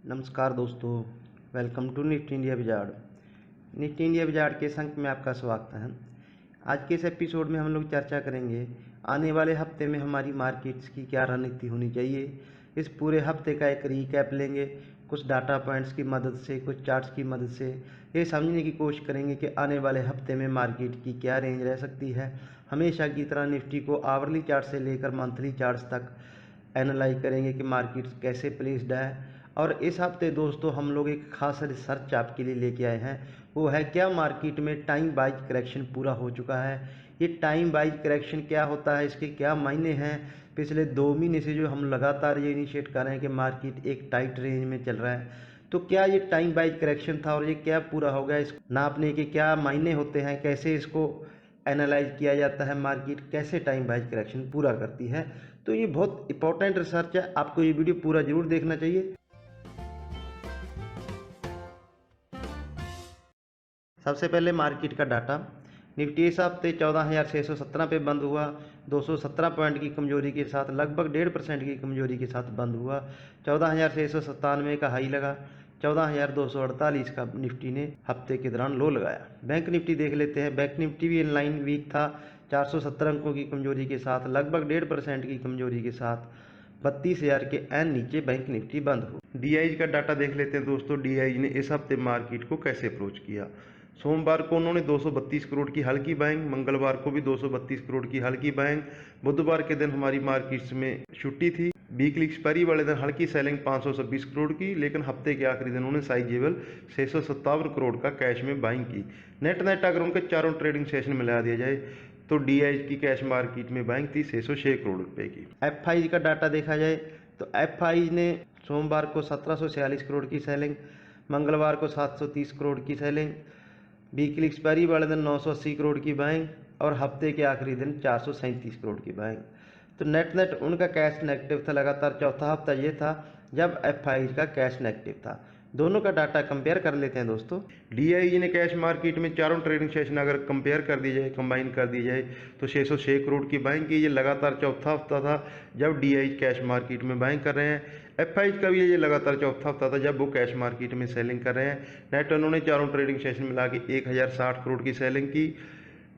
नमस्कार दोस्तों, welcome to Nifty India Wizard. Nifty India Wizard के इस अंक में आपका स्वागत है। आज के इस एपिसोड में हम लोग चर्चा करेंगे आने वाले हफ्ते में हमारी मार्केट्स की क्या रणनीति होनी चाहिए। इस पूरे हफ्ते का एक रीकैप लेंगे, कुछ डाटा पॉइंट्स की मदद से, कुछ चार्ट्स की मदद से ये समझने की कोशिश करेंगे कि आने वाले हफ्ते में मार्केट की क्या रेंज रह सकती है। हमेशा की तरह निफ्टी को आवरली चार्ट से लेकर मंथली चार्ट्स तक एनालाइज करेंगे कि मार्केट कैसे प्लेस्ड है। और इस हफ्ते दोस्तों हम लोग एक खास रिसर्च आपके लिए लेके आए हैं, वो है क्या मार्केट में टाइम वाइज करेक्शन पूरा हो चुका है। ये टाइम वाइज करेक्शन क्या होता है, इसके क्या मायने हैं। पिछले 2 महीने से जो हम लगातार ये इनिशिएट कर रहे हैं कि मार्केट एक टाइट रेंज में चल रहा है, तो क्या ये टाइम वाइज करेक्शन था और ये क्या पूरा हो गया, इसको नापने के क्या मायने होते हैं, कैसे इसको एनालाइज किया जाता है, मार्केट कैसे टाइम वाइज करेक्शन पूरा करती है। तो ये बहुत इंपॉर्टेंट रिसर्च है, आपको ये वीडियो पूरा जरूर देखना चाहिए। सबसे पहले मार्केट का डाटा। निफ्टी इस हफ्ते 14,617 पे बंद हुआ, 217 पॉइंट की कमजोरी के साथ, लगभग 1.5% की कमजोरी के साथ बंद हुआ। 14,697 का हाई लगा, 14,248 का निफ्टी ने हफ्ते के दौरान लो लगाया। बैंक निफ्टी देख लेते हैं। बैंक निफ्टी भी इनलाइन वीक था, 470 अंकों की कमजोरी के साथ, लगभग 1.5% की कमजोरी के साथ 32,000 के एन नीचे बैंक निफ्टी बंद हो। डीआईजी का डाटा देख लेते हैं दोस्तों। डीआईजी ने इस हफ्ते मार्केट को कैसे अप्रोच किया। सोमवार को उन्होंने 232 करोड़ की हल्की बाइंग, मंगलवार को भी 232 करोड़ की हल्की बाइंग, बुधवार के दिन हमारी मार्केट्स में छुट्टी थी, वीकली एक्सपायरी वाले दिन हल्की सेलिंग 526 करोड़ की, लेकिन हफ्ते के आखिरी दिन उन्होंने साइजेबल 657 करोड़ का कैश में बाइंग की। नेट अगर उनके चारों ट्रेडिंग सेशन मिला दिया जाए तो डीआईजी की कैश मार्केट में बाइंग थी 606 करोड़ रुपए की। एफआईजी का डाटा देखा जाए तो एफआईजी ने सोमवार को 1746 करोड़ की सेलिंग, मंगलवार को 730 करोड़ की सेलिंग, वीकली एक्सपायरी वाले दिन 980 करोड़ की बाइंग और हफ्ते के आखिरी दिन 437 करोड़ की बाइंग। तो नेट उनका कैश नेगेटिव था। लगातार चौथा हफ्ता ये था जब एफआईजी का कैश नेगेटिव था। दोनों का डाटा कंपेयर कर लेते हैं दोस्तों। डीआईजी ने कैश मार्केट में चारों ट्रेडिंग सेशन अगर कंपेयर कर दी जाए, कंबाइन कर दी जाए तो 606 करोड़ की बाइंग की। ये लगातार चौथा हफ्ता था जब डीआईजी कैश मार्केट में बाइंग कर रहे हैं। एफआईजी का भी ये लगातार चौथा हफ्ता था जब वो कैश मार्केट में सेलिंग कर रहे हैं। नेट उन्होंने चारों ट्रेडिंग सेशन मिला के 1060 करोड़ की सेलिंग की।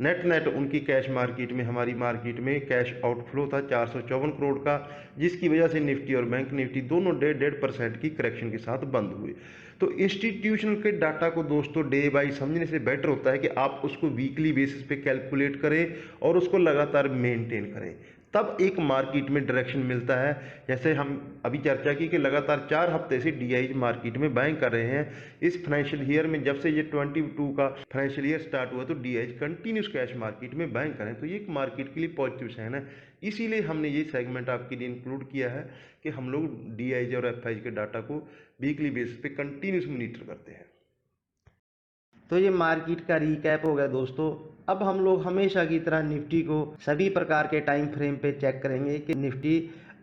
नेट उनकी कैश मार्केट में, हमारी मार्केट में कैश आउटफ्लो था 454 करोड़ का, जिसकी वजह से निफ्टी और बैंक निफ्टी दोनों 1.5% की करेक्शन के साथ बंद हुए। तो इंस्टीट्यूशनल के डाटा को दोस्तों डे बाई समझने से बेटर होता है कि आप उसको वीकली बेसिस पे कैलकुलेट करें और उसको लगातार मेंटेन करें, तब एक मार्केट में डायरेक्शन मिलता है। जैसे हम अभी चर्चा की कि लगातार 4 हफ्ते से डीआईजी मार्केट में बाइंग कर रहे हैं। इस फाइनेंशियल ईयर में जब से ये 22 का फाइनेंशियल ईयर स्टार्ट हुआ तो डीआईजी कंटिन्यूस कैश मार्केट में बाइंग करें, तो ये एक मार्केट के लिए पॉजिटिव साइन है। इसीलिए हमने ये सेगमेंट आपके लिए इंक्लूड किया है कि हम लोग डीआईजी और एफआईजी के डाटा को वीकली बेसिस पे कंटिन्यूस मॉनिटर करते हैं। तो ये मार्केट का रीकैप हो गया दोस्तों। अब हम लोग हमेशा की तरह निफ्टी को सभी प्रकार के टाइम फ्रेम पे चेक करेंगे कि निफ्टी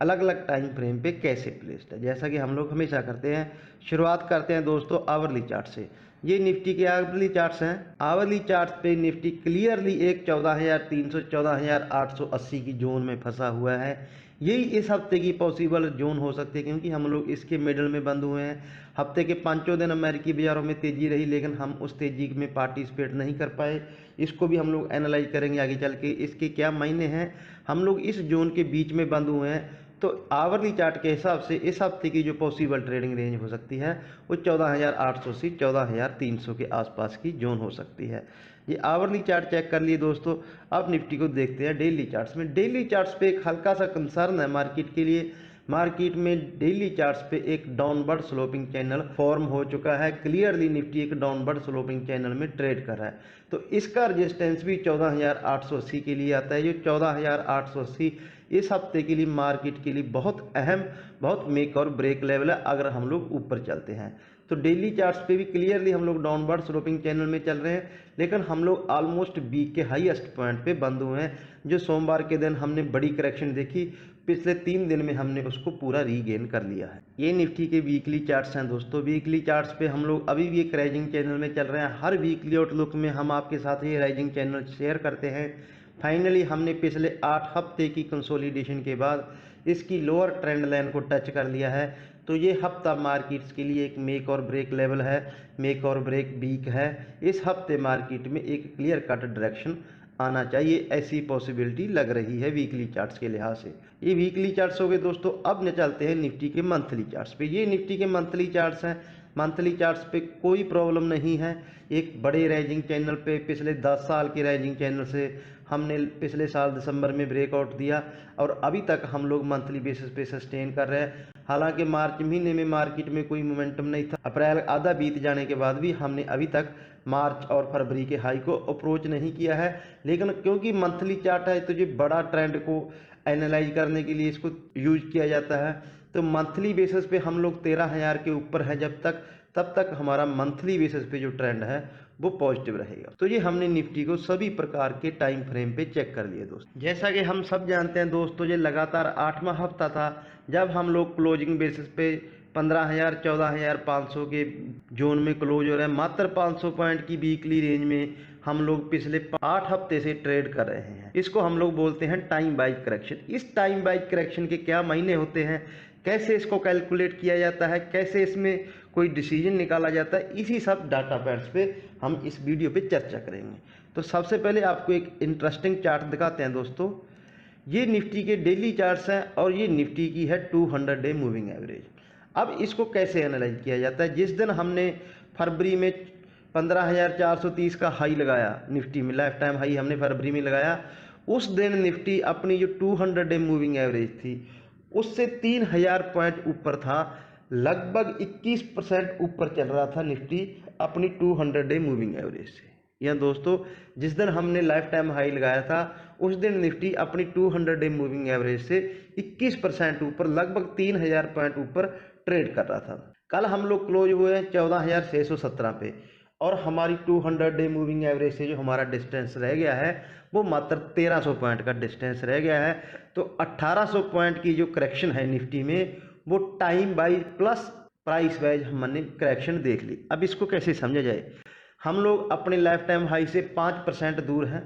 अलग अलग टाइम फ्रेम पे कैसे प्लेस्ड है, जैसा कि हम लोग हमेशा करते हैं। शुरुआत करते हैं दोस्तों आवरली चार्ट से। ये निफ्टी के आवरली चार्ट्स हैं। आवरली चार्ट पे निफ्टी क्लियरली एक 14,300 14,880 की जोन में फंसा हुआ है। यही इस हफ्ते की पॉसिबल जोन हो सकती है, क्योंकि हम लोग इसके मिडल में बंद हुए हैं। हफ्ते के 5 दिन अमेरिकी बाजारों में तेजी रही, लेकिन हम उस तेजी में पार्टिसिपेट नहीं कर पाए। इसको भी हम लोग एनालाइज करेंगे आगे चल के, इसके क्या मायने हैं। हम लोग इस जोन के बीच में बंद हुए हैं, तो आवरली चार्ट के हिसाब से इस हफ्ते की जो पॉसिबल ट्रेडिंग रेंज हो सकती है वो 14,800 से 14,300 के आसपास की जोन हो सकती है। ये आवरली चार्ट चेक कर लिए दोस्तों। अब निफ्टी को देखते हैं डेली चार्ट्स में। डेली चार्ट्स पे एक हल्का सा कंसर्न है मार्केट के लिए। मार्केट में डेली चार्ट्स पे एक डाउनवर्ड स्लोपिंग चैनल फॉर्म हो चुका है। क्लियरली निफ्टी एक डाउनवर्ड स्लोपिंग चैनल में ट्रेड कर रहा है, तो इसका रेजिस्टेंस भी 14,880 के लिए आता है। जो 14,880 इस हफ्ते के लिए मार्केट के लिए बहुत अहम, बहुत मेक और ब्रेक लेवल है अगर हम लोग ऊपर चलते हैं। तो डेली चार्ट्स पे भी क्लियरली हम लोग डाउनवर्ड स्लोपिंग चैनल में चल रहे हैं, लेकिन हम लोग ऑलमोस्ट वीक के हाईएस्ट पॉइंट पे बंद हुए हैं। जो सोमवार के दिन हमने बड़ी करेक्शन देखी, पिछले 3 दिन में हमने उसको पूरा रीगेन कर लिया है। ये निफ्टी के वीकली चार्ट्स हैं दोस्तों। वीकली चार्ट्स पे हम लोग अभी भी एक राइजिंग चैनल में चल रहे हैं। हर वीकली आउटलुक में हम आपके साथ ये राइजिंग चैनल शेयर करते हैं। फाइनली हमने पिछले 8 हफ्ते की कंसोलिडेशन के बाद इसकी लोअर ट्रेंड लाइन को टच कर लिया है। तो ये हफ्ता मार्केट्स के लिए एक मेक और ब्रेक लेवल है, मेक और ब्रेक वीक है। इस हफ्ते मार्केट में एक क्लियर कट डायरेक्शन आना चाहिए, ऐसी पॉसिबिलिटी लग रही है वीकली चार्ट्स के लिहाज से। ये वीकली चार्ट्स हो गए दोस्तों। अब न चलते हैं निफ्टी के मंथली चार्ट्स पे। ये निफ्टी के मंथली चार्ट्स हैं। मंथली चार्ट्स पे कोई प्रॉब्लम नहीं है। एक बड़े राइजिंग चैनल पे पिछले 10 साल के राइजिंग चैनल से हमने पिछले साल दिसंबर में ब्रेकआउट दिया और अभी तक हम लोग मंथली बेसिस पे सस्टेन कर रहे हैं। हालांकि मार्च महीने में मार्केट में कोई मोमेंटम नहीं था, अप्रैल आधा बीत जाने के बाद भी हमने अभी तक मार्च और फरवरी के हाई को अप्रोच नहीं किया है। लेकिन क्योंकि मंथली चार्ट है तो ये बड़ा ट्रेंड को एनालाइज करने के लिए इसको यूज किया जाता है। तो मंथली बेसिस पे हम लोग 13,000 के ऊपर है तब तक हमारा मंथली बेसिस पे जो ट्रेंड है वो पॉजिटिव रहेगा। तो ये हमने निफ्टी को सभी प्रकार के टाइम फ्रेम पे चेक कर लिया दोस्तों। जैसा कि हम सब जानते हैं दोस्तों, ये लगातार 8वां हफ्ता था जब हम लोग क्लोजिंग बेसिस पे 15,000 14,500 के जोन में क्लोज हो रहे हैं। मात्र 500 पॉइंट की वीकली रेंज में हम लोग पिछले 8 हफ्ते से ट्रेड कर रहे हैं। इसको हम लोग बोलते हैं टाइम वाइज करेक्शन। इस टाइम वाइज करेक्शन के क्या मायने होते हैं, कैसे इसको कैलकुलेट किया जाता है, कैसे इसमें कोई डिसीजन निकाला जाता है, इसी सब डाटा पॉइंट्स पे हम इस वीडियो पे चर्चा करेंगे। तो सबसे पहले आपको एक इंटरेस्टिंग चार्ट दिखाते हैं दोस्तों। ये निफ्टी के डेली चार्ट्स हैं और ये निफ्टी की है 200 डे मूविंग एवरेज। अब इसको कैसे एनालाइज किया जाता है, जिस दिन हमने फरवरी में 15,430 का हाई लगाया निफ्टी में, लाइफ टाइम हाई हमने फरवरी में लगाया, उस दिन निफ्टी अपनी जो 200 डे मूविंग एवरेज थी उससे 3,000 पॉइंट ऊपर था। लगभग 21% ऊपर चल रहा था निफ्टी अपनी 200 डे मूविंग एवरेज से। या दोस्तों, जिस दिन हमने लाइफ टाइम हाई लगाया था उस दिन निफ्टी अपनी 200 डे मूविंग एवरेज से 21% ऊपर, लगभग 3,000 पॉइंट ऊपर ट्रेड कर रहा था। कल हम लोग क्लोज हुए हैं 14,617 पे और हमारी 200 डे मूविंग एवरेज से जो हमारा डिस्टेंस रह गया है वो मात्र 1300 पॉइंट का डिस्टेंस रह गया है। तो 1800 पॉइंट की जो करेक्शन है निफ्टी में वो time wise plus price wise हमने करेक्शन देख ली। अब इसको कैसे समझा जाए, हम लोग अपने लाइफ टाइम हाई से 5% दूर हैं।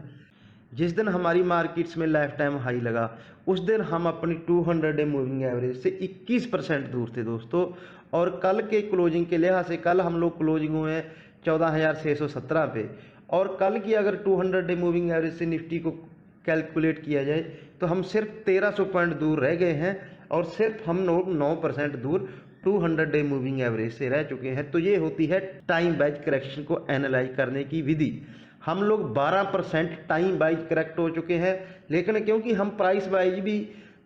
जिस दिन हमारी मार्केट्स में लाइफ टाइम हाई लगा उस दिन हम अपनी 200 डे मूविंग एवरेज से 21% दूर थे दोस्तों। और कल के क्लोजिंग के लिहाज से कल हम लोग क्लोजिंग हुए हैं 14,617 पे, और कल की अगर 200 डे मूविंग एवरेज से निफ्टी को कैलकुलेट किया जाए तो हम सिर्फ 1300 पॉइंट दूर रह गए हैं और सिर्फ हम लोग 9% दूर 200 डे मूविंग एवरेज से रह चुके हैं। तो ये होती है टाइम वाइज करेक्शन को एनालाइज करने की विधि। हम लोग 12% टाइम वाइज करेक्ट हो चुके हैं, लेकिन क्योंकि हम प्राइस वाइज भी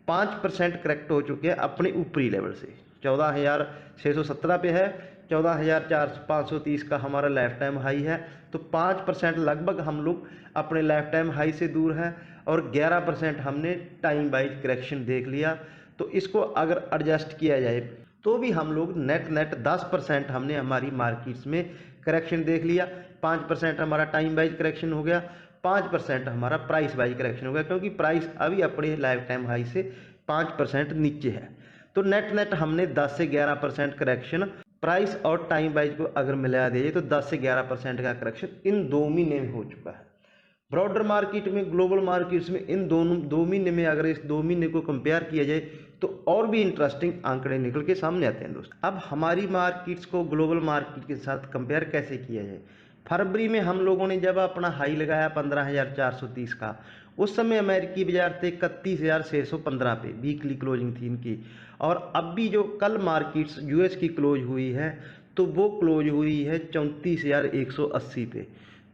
5% करेक्ट हो चुके हैं अपने ऊपरी लेवल से। 14,617 पे है, 14,530 का हमारा लाइफ टाइम हाई है। तो 5% लगभग हम लोग अपने लाइफ टाइम हाई से दूर हैं और 11% हमने टाइम वाइज करेक्शन देख लिया। तो इसको अगर एडजस्ट किया जाए तो भी हम लोग नेट 10% हमने हमारी मार्केट्स में करेक्शन देख लिया। 5% हमारा टाइम वाइज करेक्शन हो गया, 5% हमारा प्राइस वाइज करेक्शन हो गया, क्योंकि प्राइस अभी अपने लाइफ टाइम हाई से 5% नीचे है। तो नेट हमने 10 से 11% करेक्शन प्राइस और टाइम वाइज को अगर मिला दिए तो 10 से 11% का करेक्शन इन 2 महीने में हो चुका है। ब्रॉडर मार्केट में, ग्लोबल मार्केट्स में इन दोनों 2 महीने में अगर इस 2 महीने को कंपेयर किया जाए तो और भी इंटरेस्टिंग आंकड़े निकल के सामने आते हैं दोस्तों। अब हमारी मार्केट्स को ग्लोबल मार्केट के साथ कंपेयर कैसे किया जाए। फरवरी में हम लोगों ने जब अपना हाई लगाया 15,430 का, उस समय अमेरिकी बाजार थे 31,615 पे, वीकली क्लोजिंग थी इनकी। और अब भी जो कल मार्केट्स यूएस की क्लोज हुई है तो वो क्लोज हुई है 34,180 पे।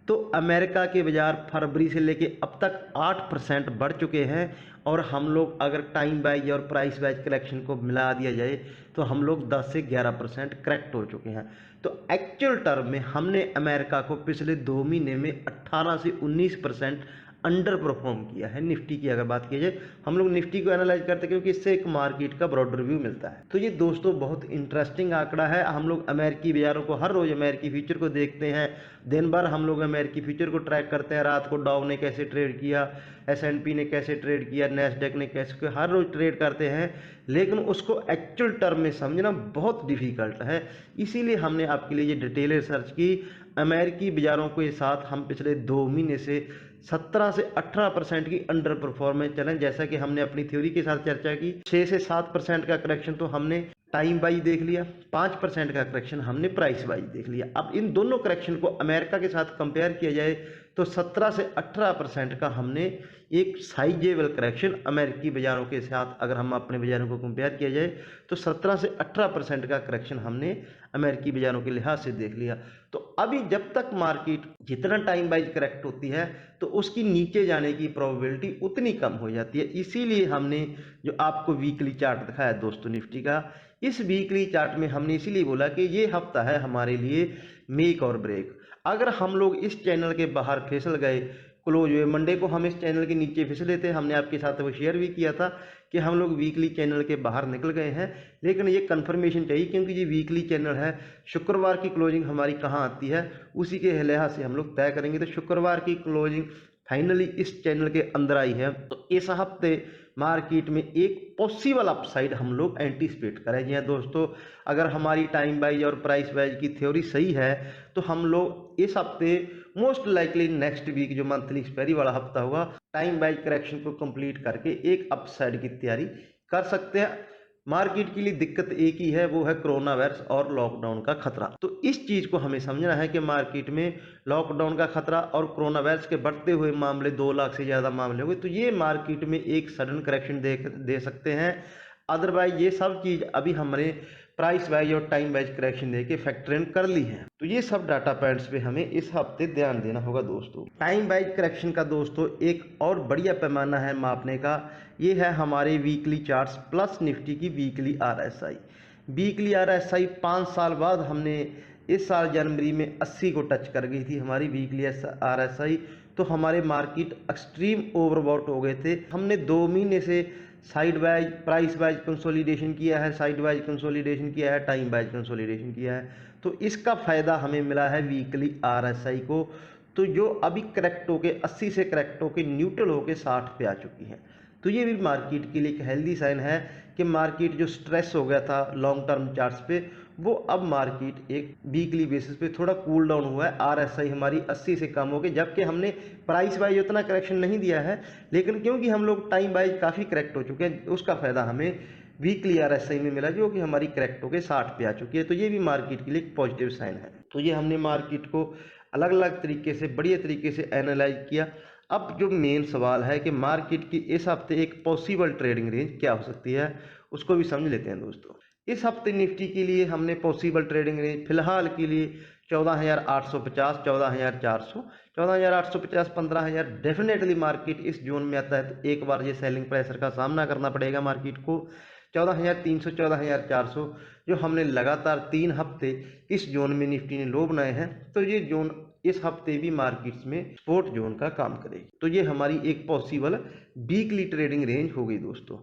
तो अमेरिका के बाजार फरवरी से लेके अब तक 8% बढ़ चुके हैं और हम लोग अगर टाइम वाइज और प्राइस वाइज करेक्शन को मिला दिया जाए तो हम लोग 10 से 11% करेक्ट हो चुके हैं। तो एक्चुअल टर्म में हमने अमेरिका को पिछले 2 महीने में 18 से 19% अंडर परफॉर्म किया है। निफ्टी की अगर बात की जाए, हम लोग निफ्टी को एनालाइज करते हैं क्योंकि इससे एक मार्केट का ब्रॉडर व्यू मिलता है। तो ये दोस्तों बहुत इंटरेस्टिंग आंकड़ा है। हम लोग अमेरिकी बाजारों को हर रोज अमेरिकी फ्यूचर को देखते हैं, दिन भर हम लोग अमेरिकी फ्यूचर को ट्रैक करते हैं। रात को डाउ ने कैसे ट्रेड किया, S&P ने कैसे ट्रेड किया, नैस्डैक ने कैसे, हर रोज ट्रेड करते हैं, लेकिन उसको एक्चुअल टर्म में समझना बहुत डिफिकल्ट है। इसीलिए हमने आपके लिए ये डिटेल रिसर्च की। अमेरिकी बाजारों के साथ हम पिछले 2 महीने से 17 से 18% की अंडर परफॉर्मेंस चलें। जैसा कि हमने अपनी थ्योरी के साथ चर्चा की, 6 से 7% का करेक्शन तो हमने टाइम वाइज देख लिया, 5% का करेक्शन हमने प्राइस वाइज देख लिया। अब इन दोनों करेक्शन को अमेरिका के साथ कंपेयर किया जाए तो 17 से 18% का हमने एक साइजेबल करेक्शन अमेरिकी बाज़ारों के साथ अगर हम अपने बाज़ारों को कंपेयर किया जाए तो 17 से 18% का करेक्शन हमने अमेरिकी बाज़ारों के लिहाज से देख लिया। तो अभी जब तक मार्केट जितना टाइम वाइज करेक्ट होती है तो उसकी नीचे जाने की प्रोबेबिलिटी उतनी कम हो जाती है। इसीलिए हमने जो आपको वीकली चार्ट दिखाया दोस्तों निफ्टी का, इस वीकली चार्ट में हमने इसीलिए बोला कि ये हफ्ता है हमारे लिए मेक और ब्रेक। अगर हम लोग इस चैनल के बाहर फिसल गए, क्लोज हुए, मंडे को हम इस चैनल के नीचे फिसले थे, हमने आपके साथ वो शेयर भी किया था कि हम लोग वीकली चैनल के बाहर निकल गए हैं, लेकिन ये कंफर्मेशन चाहिए क्योंकि ये वीकली चैनल है। शुक्रवार की क्लोजिंग हमारी कहाँ आती है उसी के लिहाज से हम लोग तय करेंगे। तो शुक्रवार की क्लोजिंग फाइनली इस चैनल के अंदर आई है, तो इस हफ्ते मार्केट में एक पॉसिबल अपसाइड हम लोग एंटीसिपेट करें। जी हाँ दोस्तों, अगर हमारी टाइम वाइज और प्राइस वाइज की थ्योरी सही है तो हम लोग इस हफ्ते मोस्ट लाइकली नेक्स्ट वीक जो मंथली एक्सपायरी वाला हफ्ता होगा टाइम वाइज करेक्शन को कंप्लीट करके एक अपसाइड की तैयारी कर सकते हैं। मार्केट के लिए दिक्कत एक ही है, वो है कोरोना वायरस और लॉकडाउन का खतरा। तो इस चीज को हमें समझना है कि मार्केट में लॉकडाउन का खतरा और कोरोना वायरस के बढ़ते हुए मामले, 2 लाख से ज्यादा मामले हो गए, तो ये मार्केट में एक सडन करेक्शन दे सकते हैं। अदरवाइज ये सब चीज अभी हमने प्राइस वाइज और टाइम वाइज करेक्शन देके फैक्टर इन कर ली है। तो ये सब डाटा पॉइंट्स पे हमें इस हफ्ते ध्यान देना होगा दोस्तों। टाइम वाइज करेक्शन का दोस्तों एक और बढ़िया पैमाना है मापने का, ये है हमारे वीकली चार्ट्स प्लस निफ्टी की वीकली आरएसआई। वीकली आरएसआई 5 साल बाद हमने इस साल जनवरी में 80 को टच कर गई थी हमारी वीकली आरएसआई। तो हमारे मार्केट एक्सट्रीम ओवरबॉट हो गए थे। हमने 2 महीने से side wise price wise consolidation किया है, साइड वाइज कंसोलिडेशन किया है, टाइम वाइज कंसोलिडेशन किया है, तो इसका फ़ायदा हमें मिला है वीकली आरएसआई को। तो जो अभी करेक्ट होके 80 से करेक्ट होके न्यूट्रल होके 60 पे आ चुकी है, तो ये भी मार्केट के लिए एक हेल्दी साइन है कि मार्केट जो स्ट्रेस हो गया था लॉन्ग टर्म चार्ट्स पे, वो अब मार्केट एक वीकली बेसिस पे थोड़ा कूल डाउन हुआ है। आरएसआई हमारी 80 से कम हो गई, जबकि हमने प्राइस वाइज उतना करेक्शन नहीं दिया है, लेकिन क्योंकि हम लोग टाइम वाइज काफ़ी करेक्ट हो चुके हैं, उसका फ़ायदा हमें वीकली आरएसआई में मिला जो कि हमारी करेक्ट होकर 60 पे आ चुकी है। तो ये भी मार्केट के लिए एक पॉजिटिव साइन है। तो ये हमने मार्केट को अलग अलग तरीके से बढ़िया तरीके से एनालाइज किया। अब जो मेन सवाल है कि मार्केट की इस हफ्ते एक पॉसिबल ट्रेडिंग रेंज क्या हो सकती है, उसको भी समझ लेते हैं दोस्तों। इस हफ्ते निफ्टी के लिए हमने पॉसिबल ट्रेडिंग रेंज फिलहाल के लिए 14,850, 14,400, 14,850, 15,000 डेफिनेटली मार्केट इस जोन में आता है तो एक बार ये सेलिंग प्रेशर का सामना करना पड़ेगा मार्केट को। 14,300, 14,400 जो हमने लगातार 3 हफ्ते इस जोन में निफ्टी ने लो बनाए हैं, तो ये जोन इस हफ्ते भी मार्केट्स में सपोर्ट जोन का काम करेगी। तो ये हमारी एक पॉसिबल वीकली ट्रेडिंग रेंज हो गई दोस्तों।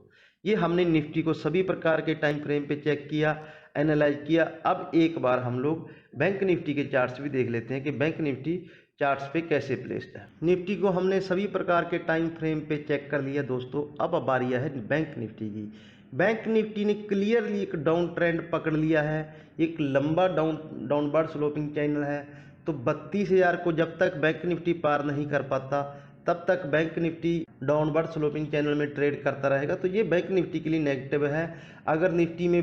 ये हमने निफ्टी को सभी प्रकार के टाइम फ्रेम पे चेक किया, एनालाइज किया। अब एक बार हम लोग बैंक निफ्टी के चार्ट्स भी देख लेते हैं कि बैंक निफ्टी चार्ट्स पे कैसे प्लेस्ड है। निफ्टी को हमने सभी प्रकार के टाइम फ्रेम पे चेक कर लिया दोस्तों। अब बारी है बैंक निफ्टी की। बैंक निफ्टी ने क्लियरली एक डाउन ट्रेंड पकड़ लिया है, एक लंबा डाउनवर्ड स्लोपिंग चैनल है। तो 32,000 को जब तक बैंक निफ्टी पार नहीं कर पाता तब तक bank Nifty downward sloping channel में ट्रेड करता रहेगा। तो ये बैंक निफ्टी के लिए नेगेटिव है। अगर निफ्टी में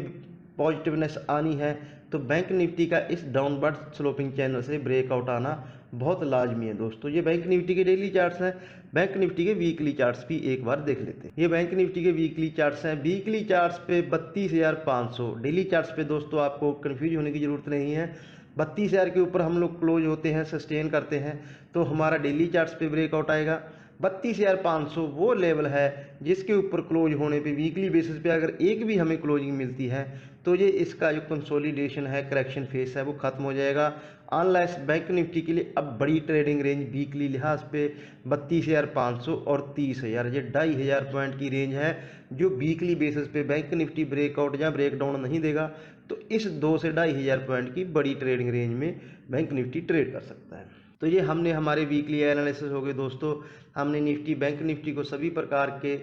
पॉजिटिवनेस आनी है तो बैंक निफ्टी का इस डाउनवर्ड स्लोपिंग चैनल से ब्रेकआउट आना बहुत लाजमी है दोस्तों। ये बैंक निफ्टी के डेली चार्ट्स हैं। बैंक निफ्टी के वीकली चार्ट्स भी एक बार देख लेते हैं। ये बैंक निफ्टी के वीकली चार्ट्स हैं। वीकली चार्ट्स पे 32,500, डेली चार्ट्स पे दोस्तों आपको कन्फ्यूज होने की ज़रूरत नहीं है। 32,000 के ऊपर हम लोग क्लोज होते हैं, सस्टेन करते हैं, तो हमारा डेली चार्ट्स पे ब्रेकआउट आएगा। 32,500 वो लेवल है जिसके ऊपर क्लोज होने पे वीकली बेसिस पे अगर एक भी हमें क्लोजिंग मिलती है तो ये इसका जो कंसोलिडेशन है, करेक्शन फेस है, वो खत्म हो जाएगा। अनलेस बैंक निफ्टी के लिए अब बड़ी ट्रेडिंग रेंज वीकली लिहाज पे 32,500 और 30,000, ये 2,500 पॉइंट की रेंज है जो वीकली बेसिस पे बैंक निफ्टी ब्रेकआउट या ब्रेकडाउन नहीं देगा तो इस 2 से 2,500 पॉइंट की बड़ी ट्रेडिंग रेंज में बैंक निफ्टी ट्रेड कर सकता है। तो ये हमने हमारे वीकली एनालिसिस हो गए दोस्तों। हमने निफ्टी बैंक निफ्टी को सभी प्रकार के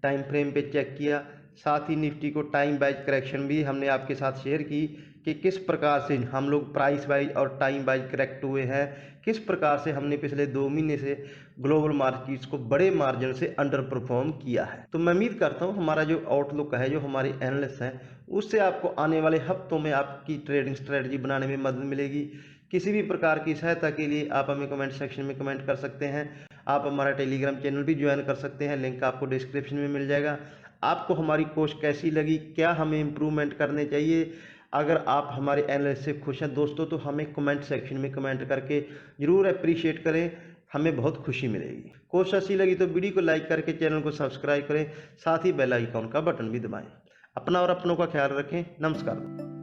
टाइम फ्रेम पे चेक किया, साथ ही निफ्टी को टाइम वाइज करेक्शन भी हमने आपके साथ शेयर की कि किस प्रकार से हम लोग प्राइस वाइज और टाइम वाइज करेक्ट हुए हैं, किस प्रकार से हमने पिछले 2 महीने से ग्लोबल मार्केट्स को बड़े मार्जिन से अंडर परफॉर्म किया है। तो मैं उम्मीद करता हूँ हमारा जो आउटलुक है, जो हमारी एनालिसिस है, उससे आपको आने वाले हफ्तों में आपकी ट्रेडिंग स्ट्रेटजी बनाने में मदद मिलेगी। किसी भी प्रकार की सहायता के लिए आप हमें कमेंट सेक्शन में कमेंट कर सकते हैं। आप हमारा टेलीग्राम चैनल भी ज्वाइन कर सकते हैं, लिंक आपको डिस्क्रिप्शन में मिल जाएगा। आपको हमारी कोर्स कैसी लगी, क्या हमें इम्प्रूवमेंट करने चाहिए? अगर आप हमारे एनालिसिस से खुश हैं दोस्तों, तो हमें कमेंट सेक्शन में कमेंट करके ज़रूर अप्रिशिएट करें, हमें बहुत खुशी मिलेगी। कोर्स अच्छी लगी तो वीडियो को लाइक करके चैनल को सब्सक्राइब करें, साथ ही बेल आइकॉन का बटन भी दबाएं। अपना और अपनों का ख्याल रखें। नमस्कार।